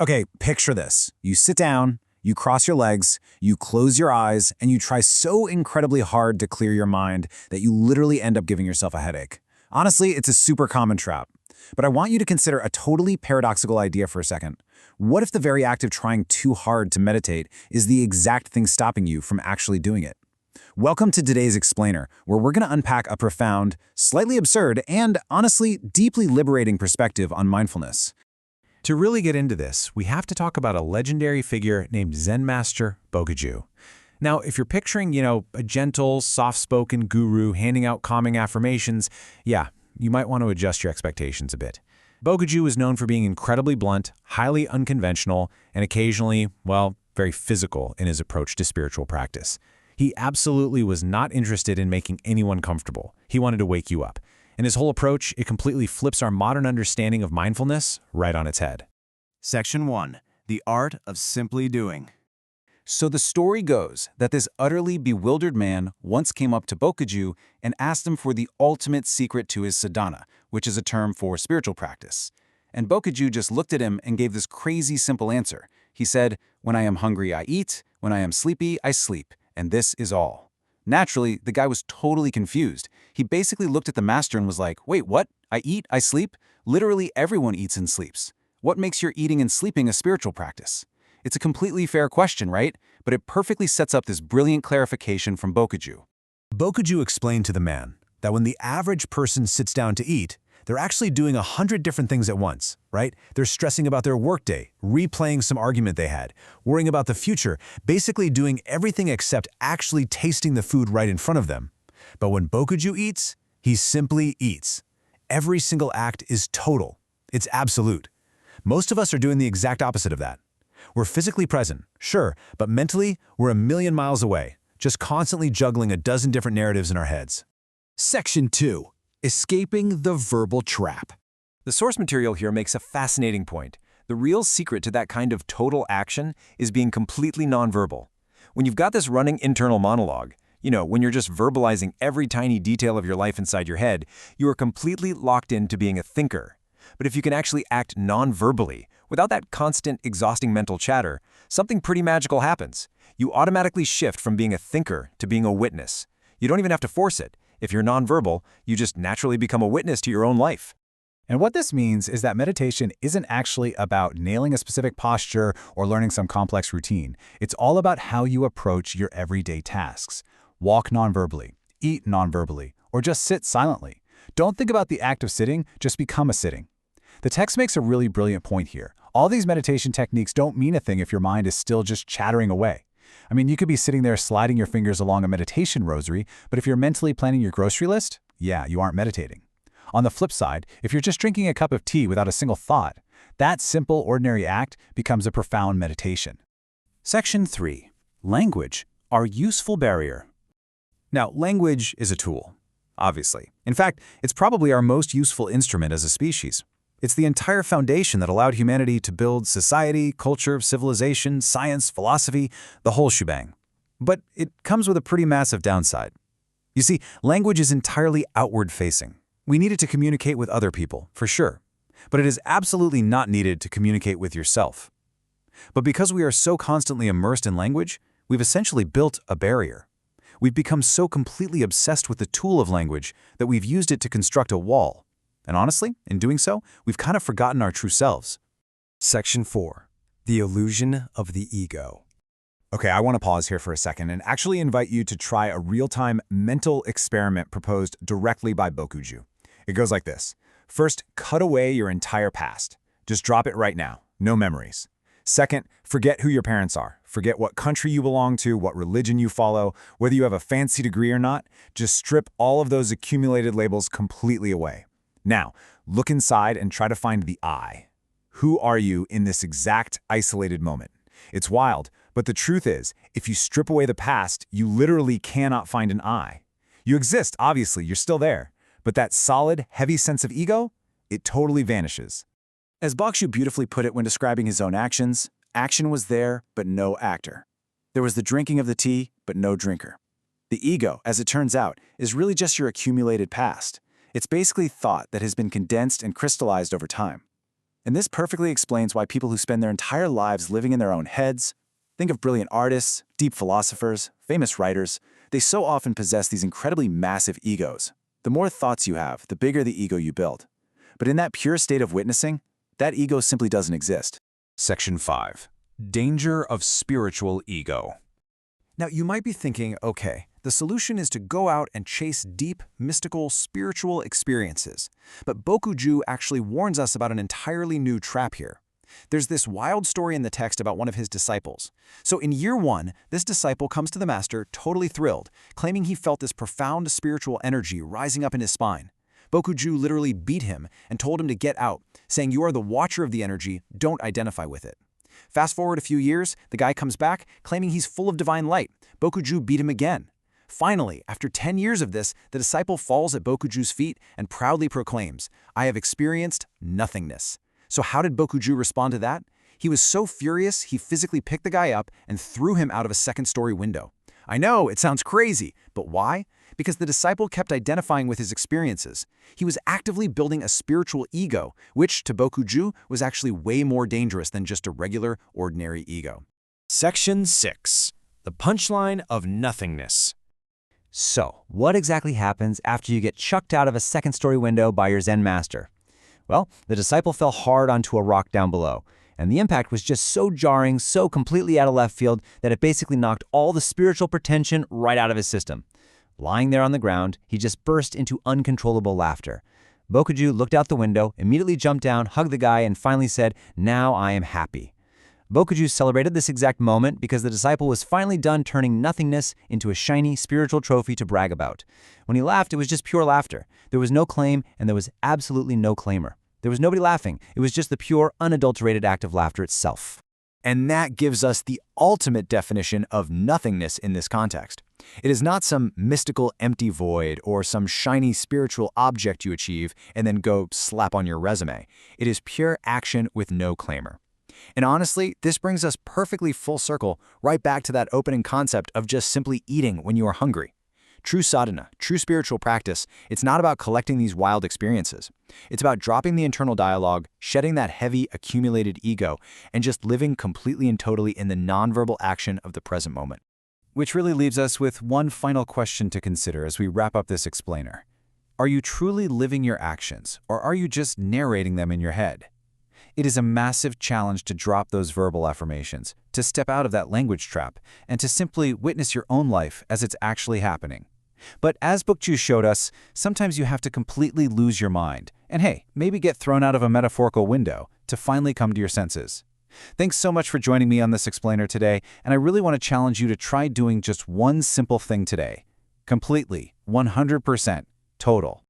Okay, picture this. You sit down, you cross your legs, you close your eyes, and you try so incredibly hard to clear your mind that you literally end up giving yourself a headache. Honestly, it's a super common trap. But I want you to consider a totally paradoxical idea for a second. What if the very act of trying too hard to meditate is the exact thing stopping you from actually doing it? Welcome to today's Explainer, where we're going to unpack a profound, slightly absurd, and honestly, deeply liberating perspective on mindfulness. To really get into this, we have to talk about a legendary figure named Zen Master Bokuju. Now, if you're picturing, a gentle, soft-spoken guru handing out calming affirmations, yeah, you might want to adjust your expectations a bit. Bokuju is known for being incredibly blunt, highly unconventional, and occasionally, very physical in his approach to spiritual practice. He absolutely was not interested in making anyone comfortable. He wanted to wake you up. And his whole approach, it completely flips our modern understanding of mindfulness right on its head. Section 1. The Art of Simply Doing. So the story goes that this utterly bewildered man once came up to Bokuju and asked him for the ultimate secret to his sadhana, which is a term for spiritual practice. And Bokuju just looked at him and gave this crazy simple answer. He said, "When I am hungry, I eat. When I am sleepy, I sleep. And this is all." Naturally, the guy was totally confused. He basically looked at the master and was like, "Wait, what? I eat, I sleep? Literally everyone eats and sleeps. What makes your eating and sleeping a spiritual practice?" It's a completely fair question, right? But it perfectly sets up this brilliant clarification from Bokuju. Bokuju explained to the man that when the average person sits down to eat, they're actually doing 100 different things at once, right? They're stressing about their workday, replaying some argument they had, worrying about the future, basically doing everything except actually tasting the food right in front of them. But when Bokuju eats, he simply eats. Every single act is total. It's absolute. Most of us are doing the exact opposite of that. We're physically present, sure, but mentally, we're a million miles away, just constantly juggling a dozen different narratives in our heads. Section 2. Escaping the verbal trap. The source material here makes a fascinating point. The real secret to that kind of total action is being completely nonverbal. When you've got this running internal monologue, when you're just verbalizing every tiny detail of your life inside your head, you are completely locked into being a thinker. But if you can actually act non-verbally, without that constant, exhausting mental chatter, something pretty magical happens. You automatically shift from being a thinker to being a witness. You don't even have to force it. If you're nonverbal, you just naturally become a witness to your own life. And what this means is that meditation isn't actually about nailing a specific posture or learning some complex routine. It's all about how you approach your everyday tasks. Walk nonverbally, eat nonverbally, or just sit silently. Don't think about the act of sitting, just become a sitting. The text makes a really brilliant point here. All these meditation techniques don't mean a thing if your mind is still just chattering away. You could be sitting there sliding your fingers along a meditation rosary, but if you're mentally planning your grocery list, yeah, you aren't meditating. On the flip side, if you're just drinking a cup of tea without a single thought, that simple, ordinary act becomes a profound meditation. Section 3. Language, our useful barrier. Now, language is a tool, obviously. In fact, it's probably our most useful instrument as a species. It's the entire foundation that allowed humanity to build society, culture, civilization, science, philosophy, the whole shebang. But it comes with a pretty massive downside. You see, language is entirely outward-facing. We need it to communicate with other people, for sure. But it is absolutely not needed to communicate with yourself. But because we are so constantly immersed in language, we've essentially built a barrier. We've become so completely obsessed with the tool of language that we've used it to construct a wall. And honestly, in doing so, we've kind of forgotten our true selves. Section 4. The Illusion of the Ego. Okay, I want to pause here for a second and actually invite you to try a real-time mental experiment proposed directly by Bokuju. It goes like this. First, cut away your entire past. Just drop it right now. No memories. Second, forget who your parents are. Forget what country you belong to, what religion you follow, whether you have a fancy degree or not. Just strip all of those accumulated labels completely away. Now, look inside and try to find the I. Who are you in this exact isolated moment? It's wild, but the truth is, if you strip away the past, you literally cannot find an I. You exist, obviously, you're still there. But that solid, heavy sense of ego, it totally vanishes. As Bokuju beautifully put it when describing his own actions, action was there, but no actor. There was the drinking of the tea, but no drinker. The ego, as it turns out, is really just your accumulated past. It's basically thought that has been condensed and crystallized over time. And this perfectly explains why people who spend their entire lives living in their own heads, think of brilliant artists, deep philosophers, famous writers, they so often possess these incredibly massive egos. The more thoughts you have, the bigger the ego you build. But in that pure state of witnessing, that ego simply doesn't exist. Section 5. Danger of spiritual ego. Now, you might be thinking, okay, the solution is to go out and chase deep, mystical, spiritual experiences. But Bokuju actually warns us about an entirely new trap here. There's this wild story in the text about one of his disciples. So in year 1, this disciple comes to the master totally thrilled, claiming he felt this profound spiritual energy rising up in his spine. Bokuju literally beat him and told him to get out, saying, "You are the watcher of the energy, don't identify with it." Fast forward a few years, the guy comes back, claiming he's full of divine light. Bokuju beat him again. Finally, after 10 years of this, the disciple falls at Bokuju's feet and proudly proclaims, "I have experienced nothingness." So how did Bokuju respond to that? He was so furious, he physically picked the guy up and threw him out of a second-story window. I know, it sounds crazy, but why? Because the disciple kept identifying with his experiences. He was actively building a spiritual ego, which, to Bokuju, was actually way more dangerous than just a regular, ordinary ego. Section 6. The punchline of nothingness. So, what exactly happens after you get chucked out of a second-story window by your Zen master? Well, the disciple fell hard onto a rock down below, and the impact was just so jarring, so completely out of left field, that it basically knocked all the spiritual pretension right out of his system. Lying there on the ground, he just burst into uncontrollable laughter. Bokuju looked out the window, immediately jumped down, hugged the guy, and finally said, "Now I am happy." Bokuju celebrated this exact moment because the disciple was finally done turning nothingness into a shiny spiritual trophy to brag about. When he laughed, it was just pure laughter. There was no claim, and there was absolutely no claimer. There was nobody laughing. It was just the pure, unadulterated act of laughter itself. And that gives us the ultimate definition of nothingness in this context. It is not some mystical empty void or some shiny spiritual object you achieve and then go slap on your resume. It is pure action with no claimer. And honestly, this brings us perfectly full circle right back to that opening concept of just simply eating when you are hungry. True sadhana, true spiritual practice, it's not about collecting these wild experiences. It's about dropping the internal dialogue, shedding that heavy, accumulated ego, and just living completely and totally in the nonverbal action of the present moment. Which really leaves us with one final question to consider as we wrap up this explainer. Are you truly living your actions, or are you just narrating them in your head? It is a massive challenge to drop those verbal affirmations, to step out of that language trap, and to simply witness your own life as it's actually happening. But as Bokuju showed us, sometimes you have to completely lose your mind, and hey, maybe get thrown out of a metaphorical window to finally come to your senses. Thanks so much for joining me on this explainer today, and I really want to challenge you to try doing just one simple thing today. Completely, 100%, total.